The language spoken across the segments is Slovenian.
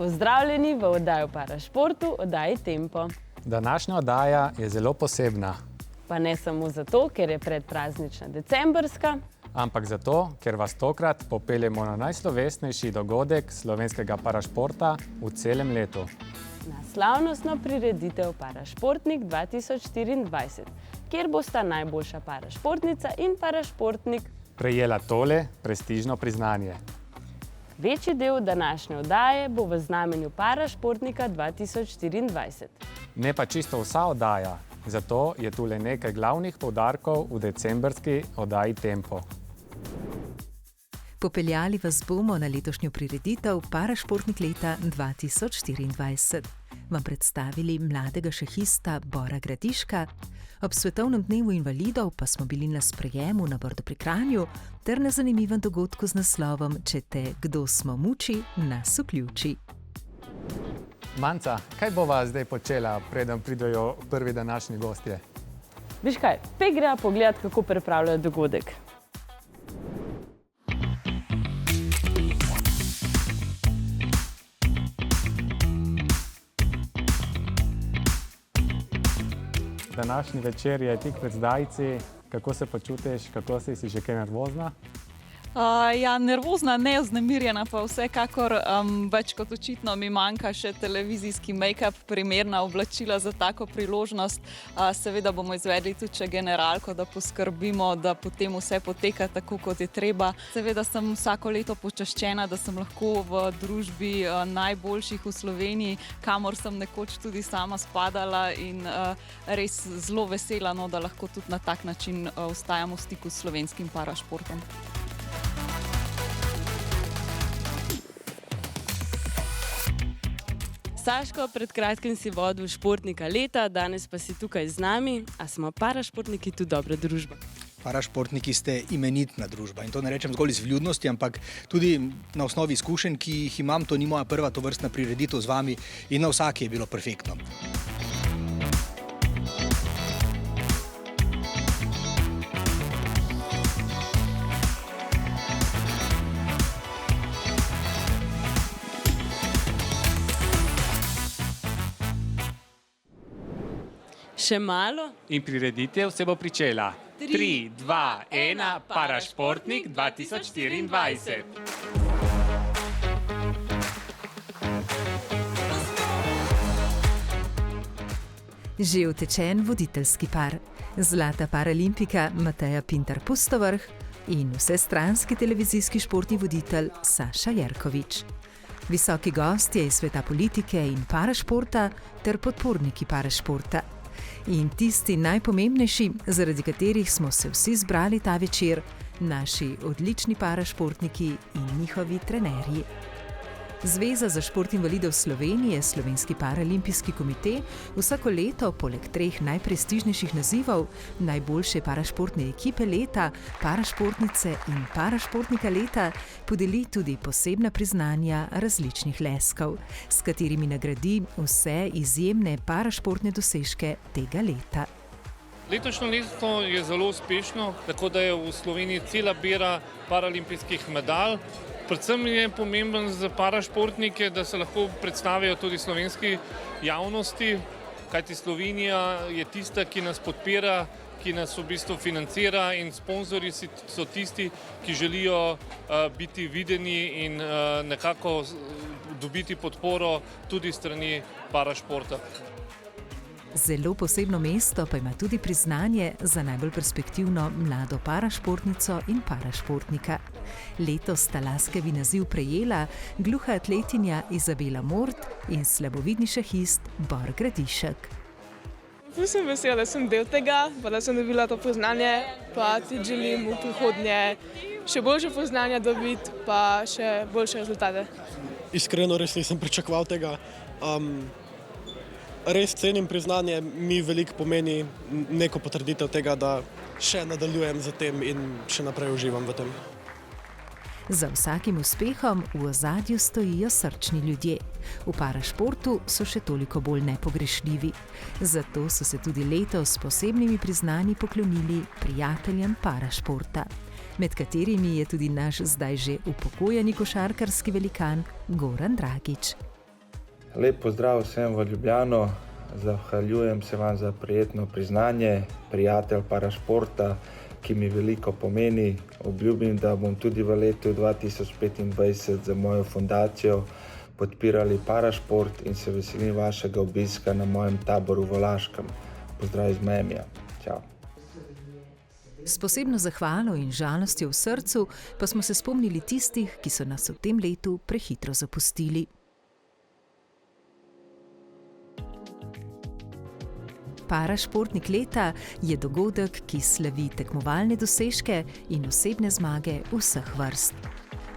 Pozdravljeni v oddaji Parašportu, oddaji Tempo. Današnja oddaja je zelo posebna. Pa ne samo zato, ker je predpraznična decembrska, ampak zato, ker vas tokrat popeljemo na najslovesnejši dogodek slovenskega parašporta v celem letu. na slavnostno prireditev Parašportnik 2024, kjer bosta najboljša parašportnica in parašportnik prejela tole prestižno priznanje. Večji del današnje oddaje bo v znamenju Parašportnika 2024. Ne pa čisto vsa oddaja, zato je tu le nekaj glavnih poudarkov v decembrski oddaji Tempo. Popeljali vas bomo na letošnjo prireditev Parašportnik leta 2024. Vam predstavili mladega šahista Bora Gradiška, ob svetovnem dnevu invalidov pa smo bili na sprejemu na Brdu pri Kranju ter na zanimivem dogodku z naslovom Če te kdo smo muči, nas vključi. Manca, kaj bova zdaj počela, preden pridejo prvi današnji gostje? Viš kaj, pe gre pogledat, kako pripravljajo dogodek. Današnji večer je tik pred zdajci. Kako se počutiš, kako si že kaj nervozna? Nervozna, ne vznemirjena, pa vsekakor več kot očitno mi manjka še televizijski make-up, primerna oblačila za tako priložnost. Seveda bomo izvedli tudi še generalko, da poskrbimo, da potem vse poteka tako, kot je treba. Seveda sem vsako leto počaščena, da sem lahko v družbi najboljših v Sloveniji, kamor sem nekoč tudi sama spadala in res zelo vesela, da lahko tudi na tak način ostajamo v stiku s slovenskim parašportom. Saško, pred kratkim si vodil športnika leta, danes pa si tukaj z nami, a smo parašportniki tudi dobra družba? Parašportniki ste imenitna družba in to ne rečem zgolj iz vljudnosti, ampak tudi na osnovi izkušenj, ki jih imam. To ni moja prva tovrstna prireditev z vami in na vsaki je bilo perfektno. Še malo? In prireditev se bo pričela. 3, 2, 1, Parašportnik 2024. Že utečen voditeljski par, zlata paralimpika Mateja Pintar-Pustovrh in vsestranski televizijski športni voditelj Saša Jerkovič. Visoki gostje iz sveta politike in parašporta ter podporniki parašporta. In tisti najpomembnejši, zaradi katerih smo se vsi zbrali ta večer, naši odlični parašportniki in njihovi trenerji. Zveza za šport invalidov Slovenije, Slovenski paralimpijski komite, vsako leto poleg 3 najprestižnejših nazivov, najboljše parašportne ekipe leta, parašportnice in parašportnika leta, podeli tudi posebna priznanja različnih leskov, s katerimi nagradi vse izjemne parašportne dosežke tega leta. Letošnje leto je zelo uspešno, tako da je v Sloveniji cela bera paralimpijskih medalj. Predvsem je pomemben za parašportnike, da se lahko predstavijo tudi slovenski javnosti, kajti Slovenija je tista, ki nas podpira, ki nas v bistvu financira in sponzorji so tisti, ki želijo biti videni in nekako dobiti podporo tudi strani parašporta. Zelo posebno mesto pa ima tudi priznanje za najbolj perspektivno mlado parašportnico in parašportnika. Letos sta laskavi naziv prejela gluha atletinja Izabela Mort in slabovidni šahist Bor Gradišek. Ful sem vesela, da sem del tega, pa da sem dobila to priznanje, pa ti želim v prihodnje še boljše priznanja dobiti, pa še boljše rezultate. Iskreno res nisem pričakoval tega. Res cenim priznanje, mi veliko pomeni neko potrditev tega, da še nadaljujem za tem in še naprej uživam v tem. Za vsakim uspehom v ozadju stojijo srčni ljudje. V parašportu so še toliko bolj nepogrešljivi. Zato so se tudi letos s posebnimi priznanji poklonili prijateljem parašporta, med katerimi je tudi naš zdaj že upokojeni košarkarski velikan Goran Dragič. Lep pozdrav vsem v Ljubljano. Zahvaljujem se vam za prijetno priznanje, prijatelj parašporta, ki mi veliko pomeni. Obljubim, da bom tudi v letu 2025 za mojo fundacijo podpirali parašport in se veselim vašega obiska na mojem taboru v Laškem. Pozdrav iz Memija. Čau. S posebno zahvalo in žalostjo v srcu pa smo se spomnili tistih, ki so nas v tem letu prehitro zapustili. Parašportnik leta je dogodek, ki slavi tekmovalne dosežke in osebne zmage vseh vrst.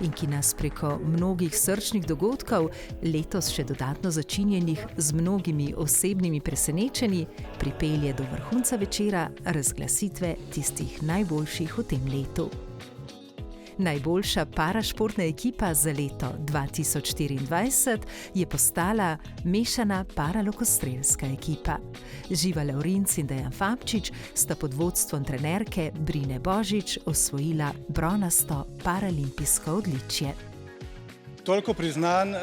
In ki nas preko mnogih srčnih dogodkov, letos še dodatno začinjenih z mnogimi osebnimi presenečenji, pripelje do vrhunca večera razglasitve tistih najboljših v tem letu. Najboljša parašportna ekipa za leto 2024 je postala mešana paralokostrelska ekipa. Živa Lavrinc in Dejan Fabčič sta pod vodstvom trenerke Brine Božič osvojila bronasto paralimpijsko odličje. Toliko priznanj,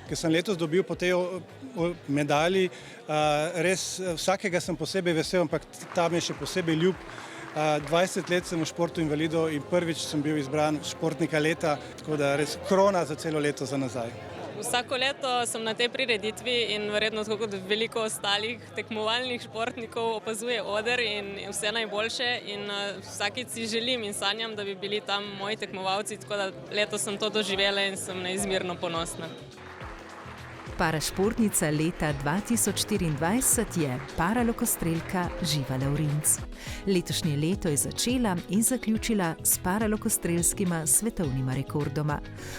ki sem letos dobil po tej medalji, res vsakega sem posebej vesel, ampak ta mi je še posebej ljub. 20 let sem v športu invalidov in prvič sem bil izbran športnika leta, tako da res krona za celo leto za nazaj. Vsako leto sem na tej prireditvi in verjetno tako kot veliko ostalih tekmovalnih športnikov opazuje oder in vse najboljše in vsakič si želim in sanjam, da bi bili tam moji tekmovalci, tako da letos sem to doživela in sem neizmerno ponosna. Parašportnica leta 2024 je paralokostrelka Živa Lavrinc. Letošnje leto je začela in zaključila s paralokostrelskima svetovnima rekordoma.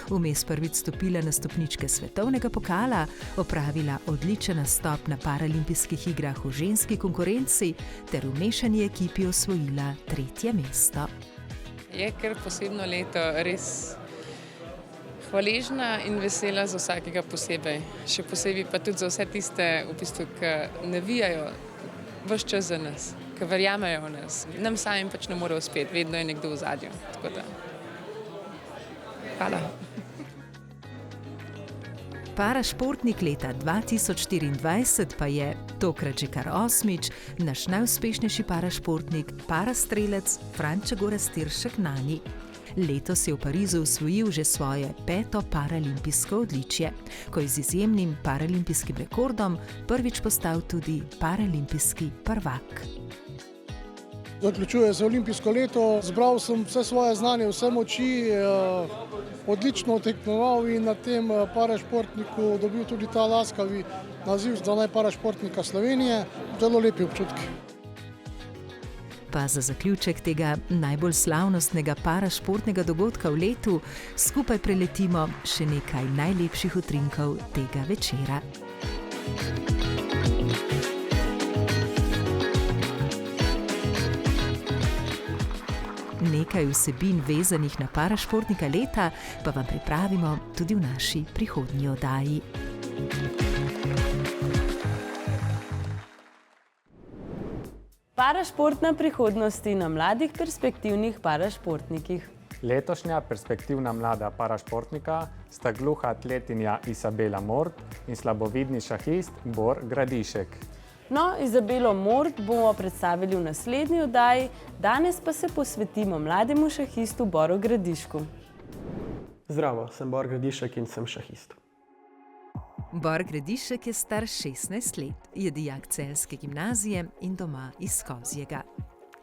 Vmes prvič stopila na stopničke svetovnega pokala, opravila odličen nastop na paralimpijskih igrah v ženski konkurenci ter v mešani ekipi osvojila 3. mesto. Je kar posebno leto, res hvaležna in vesela za vsakega posebej. Še posebej pa tudi za vse tiste, ki navijajo ves čas za nas, ki verjamejo v nas. Nam samim pač ne more uspeti, vedno je nekdo v ozadju. Tako da, hvala. Parašportnik leta 2024 pa je, tokrat že kar 8., naš najuspešnejši parašportnik, parastrelec Frančo Goraztiršek Nani. Letos je v Parizu osvojil že svoje 5. paralimpijsko odličje, ko je z izjemnim paralimpijskim rekordom prvič postal tudi paralimpijski prvak. Zaključuje se olimpijsko leto, zbral sem vse svoje znanje, vse moči, odlično tekmoval in na tem parašportniku dobil tudi ta laskavi naziv za najparašportnika Slovenije. Zelo lepi občutki. Pa za zaključek tega najbolj slavnostnega parašportnega dogodka v letu skupaj preletimo še nekaj najlepših utrinkov tega večera. Nekaj vsebin vezanih na parašportnika leta pa vam pripravimo tudi v naši prihodnji oddaji. Parašportna prihodnosti na mladih perspektivnih parašportnikih. Letošnja perspektivna mlada parašportnika sta gluha atletinja Izabela Mord in slabovidni šahist Bor Gradišek. No, Izabelo Mord bomo predstavili v naslednji oddaji, danes pa se posvetimo mlademu šahistu Boru Gradišku. Zdravo, sem Bor Gradišek in sem šahist. Bor Gradišek je star 16 let, je dijak celjske gimnazije in doma iz Kozjega.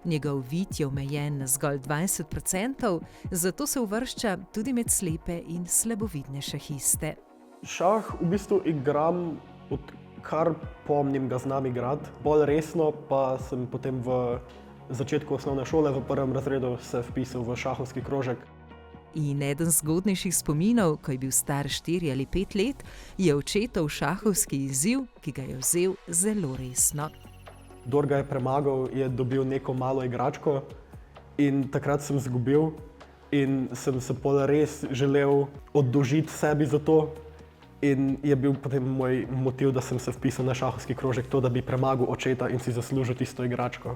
Njegov vid je omejen na zgolj 20%, zato se uvršča tudi med slepe in slabovidne šahiste. Šah v bistvu igram, odkar pomnim ga znam igrati. Bolj resno pa sem potem v začetku osnovne šole v 1. razredu se vpisal v šahovski krožek. In eden zgodnejših spominov, ko je bil star 4 ali 5 let, je očetov šahovski izziv, ki ga je vzel zelo resno. Kdor ga je premagal, je dobil neko malo igračko in takrat sem izgubil in sem se pol res želel oddolžiti sebi za to in je bil potem moj motiv, da sem se vpisal na šahovski krožek, to, da bi premagal očeta in si zaslužil tisto igračko.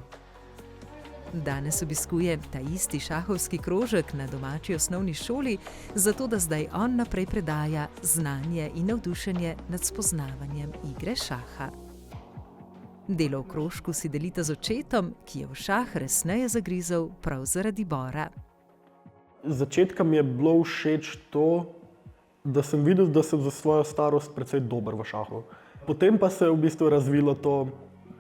Danes obiskuje ta isti šahovski krožek na domači osnovni šoli, zato da zdaj on naprej predaja znanje in navdušenje nad spoznavanjem igre šaha. Delo v krožku si delita z očetom, ki je v šah resneje zagrizel prav zaradi Bora. Začetka mi je bilo všeč to, da sem videl, da sem za svojo starost precej dober v šahu. Potem pa se je v bistvu razvilo to,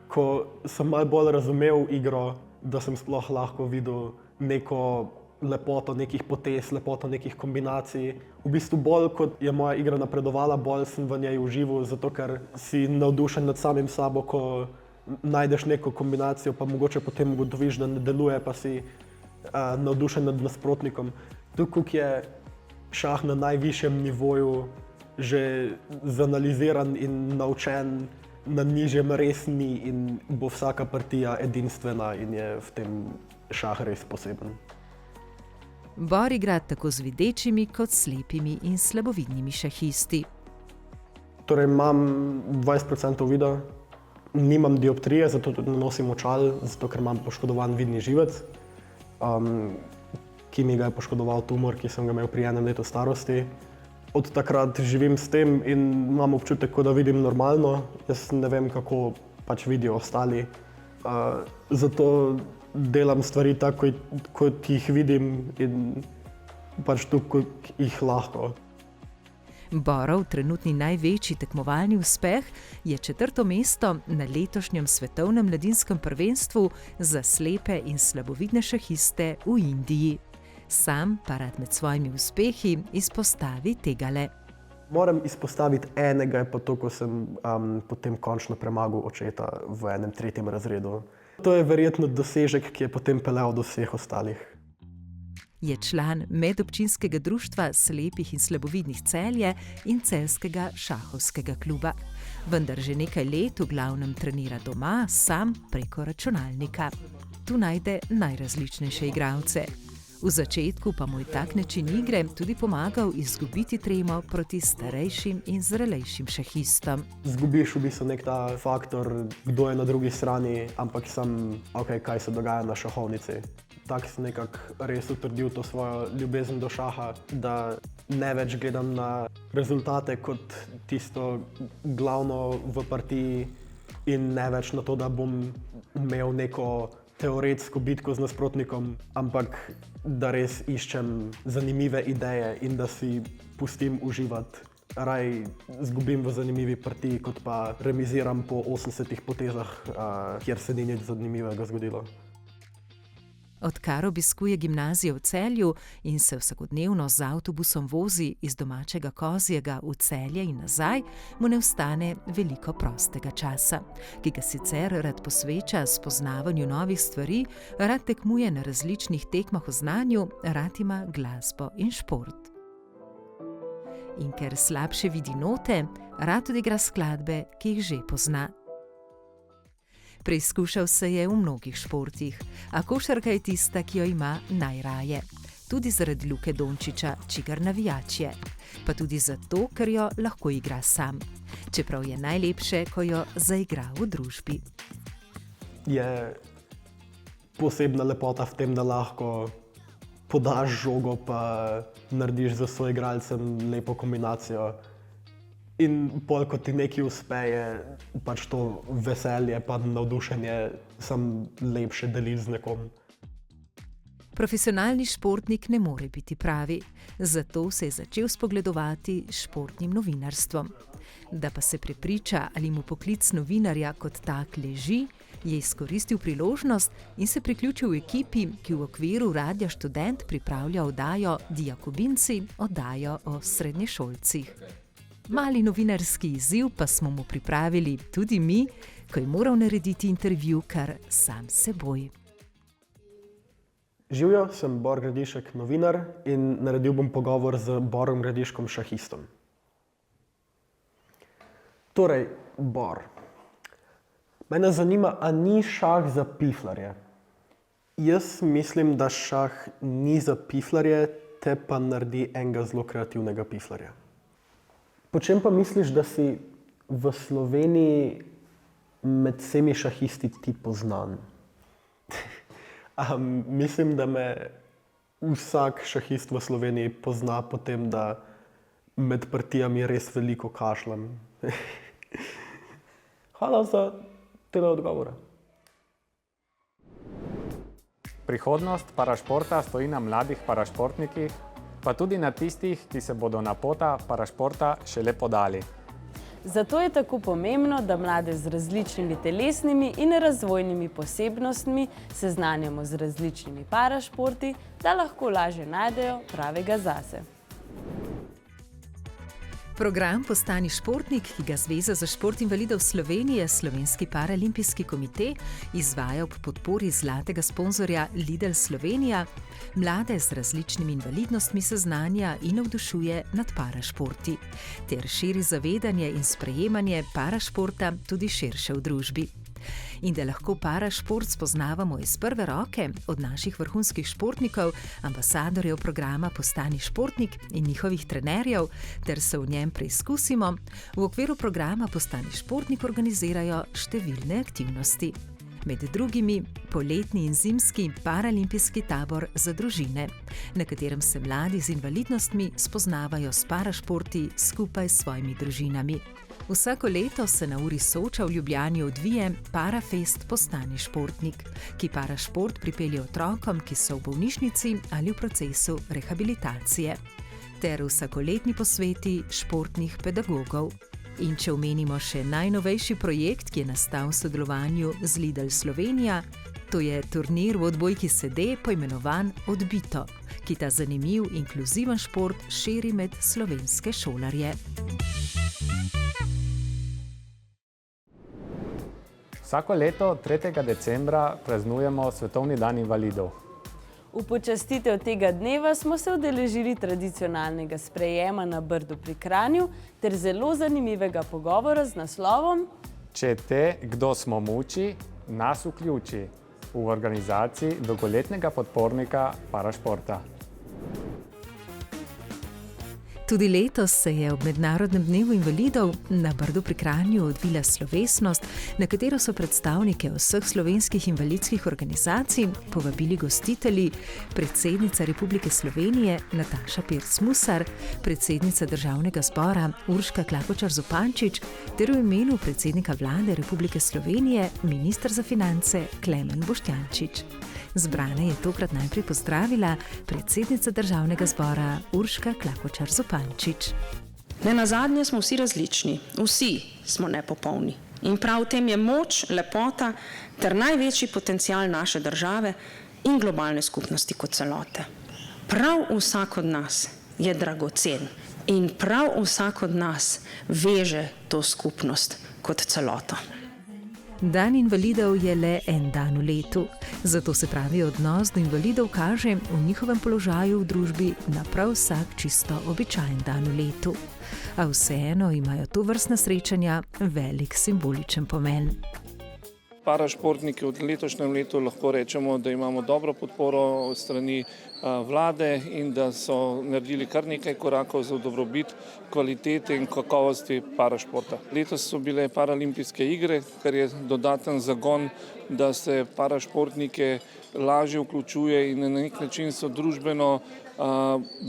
ko sem malo bolj razumel igro, da sem sploh lahko videl neko lepoto nekih potez, lepoto nekih kombinacij. V bistvu bolj, kot je moja igra napredovala, bolj sem v njej užival, zato ker si navdušen nad samim sabo, ko najdeš neko kombinacijo, pa mogoče potem ugotoviš, da ne deluje, pa si navdušen nad nasprotnikom. Tukaj je šah na najvišjem nivoju že zanaliziran in naučen, na nižjem res ni in bo vsaka partija edinstvena in je v tem šah res poseben. Bor igra tako z videčimi kot slepimi in slabovidnimi šahisti. Torej imam 20% vida, nimam dioptrije, zato tudi ne nosim očal, zato ker imam poškodovan vidni živec, ki mi ga je poškodoval tumor, ki sem ga imel pri 1 letu starosti. Od takrat živim s tem in imam občutek, da vidim normalno. Jaz ne vem, kako pač vidijo ostali. Zato delam stvari tako, kot jih vidim in pač tako, kot jih lahko. Borov trenutni največji tekmovalni uspeh je 4. mesto na letošnjem svetovnem mladinskem prvenstvu za slepe in slabovidne šahiste v Indiji. Sam pa rad med svojimi uspehi izpostavi tegale. Moram izpostaviti enega, pa to, ko sem potem končno premagal očeta v enem 3. razredu. To je verjetno dosežek, ki je potem peljal do vseh ostalih. Je član medobčinskega društva slepih in slabovidnih Celje in celjskega šahovskega kluba. Vendar že nekaj let v glavnem trenira doma, sam preko računalnika. Tu najde najrazličnejše igralce. V začetku pa mu je tak način igre tudi pomagal izgubiti tremo proti starejšim in zrelejšim šahistom. Zgubiš v bistvu nek ta faktor, kdo je na drugi strani, ampak sem, kaj se dogaja na šahovnici. Tako sem nekako res utrdil to svojo ljubezen do šaha, da ne več gledam na rezultate kot tisto glavno v partiji in ne več na to, da bom imel neko teoretsko bitko z nasprotnikom, ampak da res iščem zanimive ideje in da si pustim uživati. Raj zgubim v zanimivi partiji, kot pa remiziram po 80 potezah, kjer se ni nič zanimivega zgodilo. Odkar obiskuje gimnazijo v Celju in se vsakodnevno z avtobusom vozi iz domačega Kozjega v Celje in nazaj, mu ne ostane veliko prostega časa, ki ga sicer rad posveča spoznavanju novih stvari, rad tekmuje na različnih tekmah o znanju, rad ima glasbo in šport. In ker slabše vidi note, rad tudi igra skladbe, ki jih že pozna. Preizkušal se je v mnogih športih, a košarka je tista, ki jo ima najraje. Tudi zaradi Luke Dončića, čigar navijač je. Pa tudi zato, ker jo lahko igra sam. Čeprav je najlepše, ko jo zaigra v družbi. Je posebna lepota v tem, da lahko podaš žogo pa narediš za svoj igralcem lepo kombinacijo. In pol, ko ti nekaj uspe, je pač to veselje pa navdušenje sam lepše deliti z nekom. Profesionalni športnik ne more biti pravi, zato se je začel spogledovati s športnim novinarstvom. Da pa se prepriča, ali mu poklic novinarja kot tak leži, je izkoristil priložnost in se priključil ekipi, ki v okviru Radia Študent pripravlja oddajo Dijakobinci, oddajo o srednješolcih. Mali novinarski izziv pa smo mu pripravili tudi mi, ko je moral narediti intervju kar sam s seboj. Živjo, sem Bor Gradišek, novinar in naredil bom pogovor z Borom Gradiškom, šahistom. Torej, Bor, mene zanima, a ni šah za piflarje? Jaz mislim, da šah ni za piflarje, te pa naredi enega zelo kreativnega piflarja. Po čem pa misliš, da si v Sloveniji med vsemi šahisti ti poznan? Mislim, da me vsak šahist v Sloveniji pozna po tem, da med partijami res veliko kašljam. Hvala za te odgovore. Prihodnost parašporta stoji na mladih parašportnikih, pa tudi na tistih, ki se bodo na pota parašporta šele podali. Zato je tako pomembno, da mlade z različnimi telesnimi in razvojnimi posebnostmi seznanjamo z različnimi parašporti, da lahko lažje najdejo pravega zase. Program Postani športnik, ki ga Zveza za šport invalidov Slovenije, Slovenski paralimpijski komite, izvaja ob podpori zlatega sponzorja Lidl Slovenija, mlade z različnimi invalidnostmi seznanja in navdušuje nad parašporti, ter širi zavedanje in sprejemanje parašporta tudi širše v družbi. In da lahko parašport spoznavamo iz prve roke od naših vrhunskih športnikov, ambasadorjev programa Postani športnik in njihovih trenerjev, ter se v njem preizkusimo, v okviru programa Postani športnik organizirajo številne aktivnosti. Med drugimi poletni in zimski paralimpijski tabor za družine, na katerem se mladi z invalidnostmi spoznavajo s parašporti skupaj s svojimi družinami. Vsako leto se na uri Soča v Ljubljani odvije Parafest Postani športnik, ki parašport pripelje otrokom, ki so v bolnišnici ali v procesu rehabilitacije, ter vsakoletni posveti športnih pedagogov. In če omenimo še najnovejši projekt, ki je nastal v sodelovanju z Lidl Slovenija, to je turnir v odbojki sede, poimenovan Odbito, ki ta zanimiv, inkluziven šport širi med slovenske šolarje. Vsako leto 3. decembra praznujemo Svetovni dan invalidov. V počastitev tega dneva smo se udeležili tradicionalnega sprejema na Brdu pri Kranju ter zelo zanimivega pogovora z naslovom Če te, kdo smo muči, nas vključi v organizaciji dolgoletnega podpornika parašporta. Tudi letos se je ob Mednarodnem dnevu invalidov na Brdu pri Kranju odvila slovesnost, na katero so predstavnike vseh slovenskih invalidskih organizacij povabili gostitelji, predsednica Republike Slovenije Nataša Pirc Musar, predsednica Državnega zbora Urška Klakočar Zupančič ter v imenu predsednika Vlade Republike Slovenije minister za finance Klemen Boštjančič. Zbrane je tokrat najprej pozdravila predsednica Državnega zbora Urška Klakočar Zupančič. Nenazadnje smo vsi različni, vsi smo nepopolni. In prav v tem je moč, lepota ter največji potencial naše države in globalne skupnosti kot celote. Prav vsak od nas je dragocen in prav vsak od nas veže to skupnost kot celoto. Dan invalidov je le en dan v letu, zato se pravi odnos do invalidov kaže v njihovem položaju v družbi na prav vsak čisto običajen dan v letu. A vseeno imajo tovrstna srečanja velik simboličen pomen. Parašportniki v letošnjem letu lahko rečemo, da imamo dobro podporo od strani vlade in da so naredili kar nekaj korakov za dobrobit kvalitete in kakovosti parašporta. Letos so bile paralimpijske igre, kar je dodaten zagon, da se parašportnike lažje vključuje in na nek način so družbeno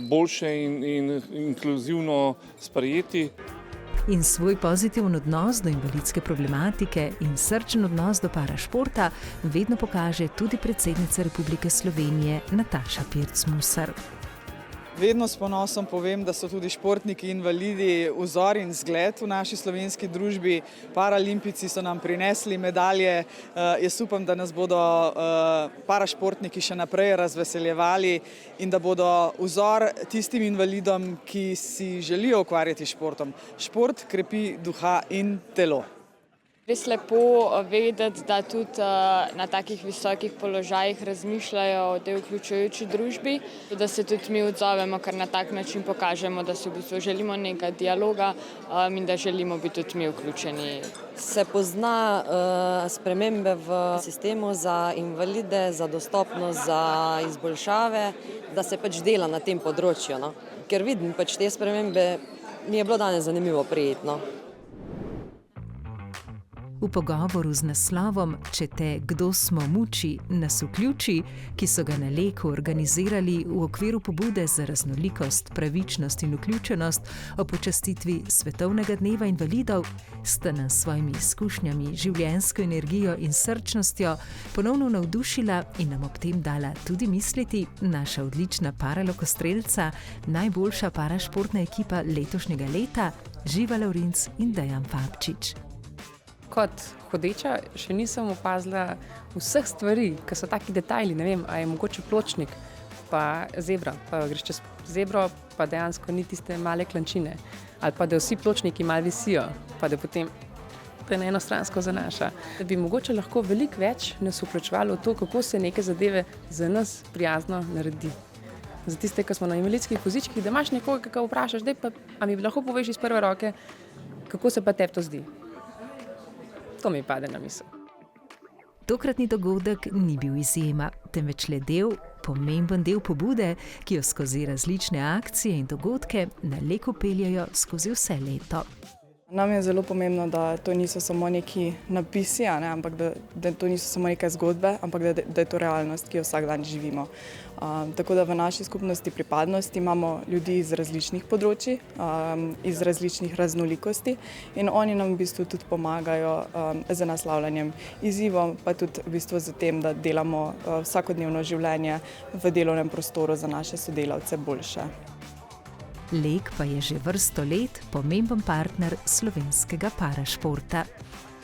boljše in inkluzivno sprejeti. In svoj pozitiven odnos do invalidske problematike in srčen odnos do parašporta vedno pokaže tudi predsednica Republike Slovenije Nataša Pirc Musar. Vedno s ponosom povem, da so tudi športniki invalidi vzor in zgled v naši slovenski družbi. Paralimpijci so nam prinesli medalje. Jaz upam, da nas bodo parašportniki še naprej razveseljevali in da bodo vzor tistim invalidom, ki si želijo ukvarjati s športom. Šport krepi duha in telo. Res lepo vedeti, da tudi na takih visokih položajih razmišljajo o tej vključujoči družbi, da se tudi mi odzovemo, ker na tak način pokažemo, da si v bistvu želimo nekaj dialoga in da želimo biti tudi mi vključeni. Se pozna spremembe v sistemu za invalide, za dostopnost, za izboljšave, da se pač dela na tem področju. No? Ker vidim pač te spremembe, mi je bilo danes zanimivo prijetno. V pogovoru z naslovom Če te kdo smo muči, nas vključi, ki so ga na Leku organizirali v okviru pobude za raznolikost, pravičnost in vključenost o počastitvi Svetovnega dneva invalidov, sta nas s svojimi izkušnjami, življenjsko energijo in srčnostjo ponovno navdušila in nam ob tem dala tudi misliti naša odlična paralokostrelca, najboljša parašportna ekipa letošnjega leta, Živa Lavrinc in Dejan Fabčič. Kot hodeča še nisem opazila vseh stvari, ki so taki detajli, ne vem, a je mogoče pločnik, pa zebra, pa greš čez zebro, pa dejansko ni tiste male klančine, ali pa da vsi pločniki malo visijo, pa da potem te na enostransko zanaša. Da bi mogoče lahko veliko več nas vključevalo v to, kako se neke zadeve za nas prijazno naredi. Za tiste, ki smo na invalidskih vozičkih, da imaš nekoga, ki ga vprašaš, daj pa, a mi lahko poveš iz prve roke, kako se pa tebi to zdi. To mi pade na misel. Tokratni dogodek ni bil izjema, temveč le pomemben del pobude, ki jo skozi različne akcije in dogodke na Leku peljejo skozi vse leto. Nam je zelo pomembno, da to niso samo neki napisi, ampak da to niso samo neke zgodbe, ampak da je to realnost, ki jo vsak dan živimo. Tako da v naši skupnosti pripadnosti imamo ljudi iz različnih področji, iz različnih raznolikosti in oni nam v bistvu tudi pomagajo z naslavljanjem izzivov, pa tudi v bistvu z tem, da delamo vsakodnevno življenje v delovnem prostoru za naše sodelavce boljše. Lek pa je že vrsto let pomemben partner slovenskega parašporta.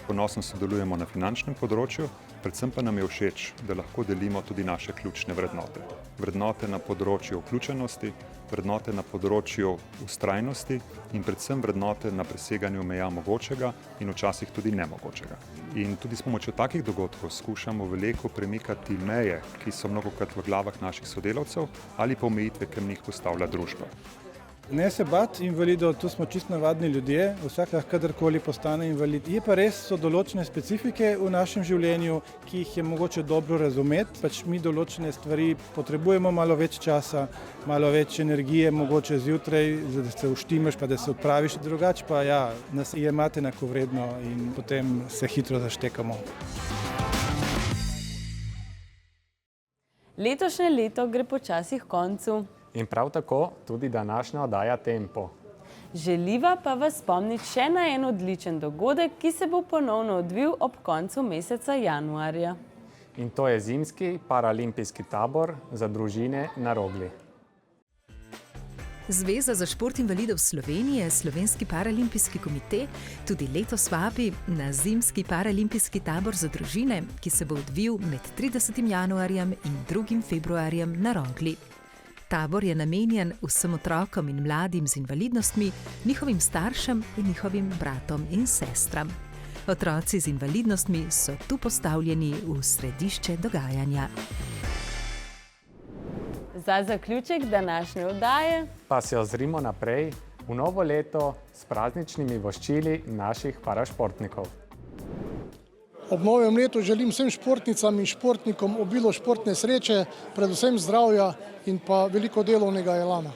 Ponosno sodelujemo na finančnem področju, predvsem pa nam je všeč, da lahko delimo tudi naše ključne vrednote. Vrednote na področju vključenosti, vrednote na področju vztrajnosti in predvsem vrednote na preseganju meja mogočega in včasih tudi nemogočega. In tudi s pomočjo takih dogodkov skušamo v Leku premikati meje, ki so mnogokrat v glavah naših sodelavcev ali pa omejitve, ki jih postavlja družba. Ne se bati invalidov, tu smo čisto navadni ljudje, vsak lahko kadarkoli postane invalid. Je pa res, so določene specifike v našem življenju, ki jih je mogoče dobro razumeti. Pač mi določene stvari potrebujemo malo več časa, malo več energije, mogoče zjutraj, da se uštimaš pa da se odpraviš. Drugače pa ja, nas jemate enakovredno in potem se hitro zaštekamo. Letošnje leto gre počasi h koncu. In prav tako tudi današnja oddaja Tempo. Želiva pa vas spomniti še na en odličen dogodek, ki se bo ponovno odvil ob koncu meseca januarja. In to je zimski paralimpijski tabor za družine na Rogli. Zveza za šport invalidov Slovenije, Slovenski paralimpijski komite, tudi letos vabi na zimski paralimpijski tabor za družine, ki se bo odvil med 30. januarjem in 2. februarjem na Rogli. Tabor je namenjen vsem otrokom in mladim z invalidnostmi, njihovim staršem in njihovim bratom in sestram. Otroci z invalidnostmi so tu postavljeni v središče dogajanja. Za zaključek današnje oddaje pa se ozrimo naprej v novo leto s prazničnimi voščili naših parašportnikov. Ob novem letu želim vsem športnicam in športnikom obilo športne sreče, predvsem zdravja in pa veliko delovnega elana.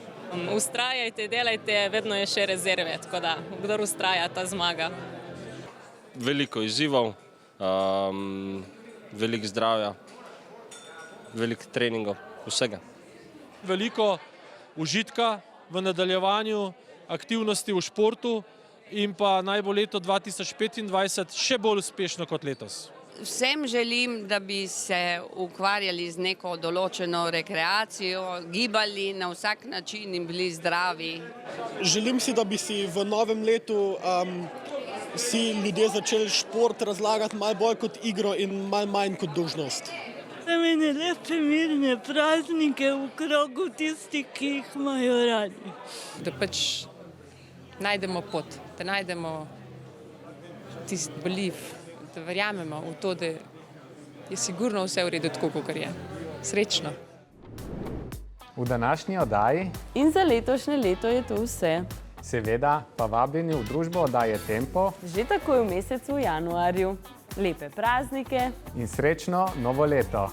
Vztrajajte, delajte, vedno je še rezerve, tako da kdor vztraja, ta zmaga. Veliko izzivov, veliko zdravja, veliko treningov, vsega. Veliko užitka v nadaljevanju aktivnosti v športu in pa naj bo leto 2025 še bolj uspešno kot letos. Vsem želim, da bi se ukvarjali z neko določeno rekreacijo, gibali na vsak način in bili zdravi. Želim si, da bi si v novem letu si ljudje začeli šport razlagati malo bolj kot igro in malo manj kot dolžnost. Imeli lepe mirne praznike v krogu tistih, ki jih imajo radi. Da pač najdemo pot, da najdemo tisti belief, da verjamemo v to, da je sigurno vse v redu tako, kot je. Srečno. V današnji oddaji in za letošnje leto je to vse. Seveda pa vabljeni v družbo oddaje Tempo že takoj v mesecu januarju. Lepe praznike in srečno novo leto!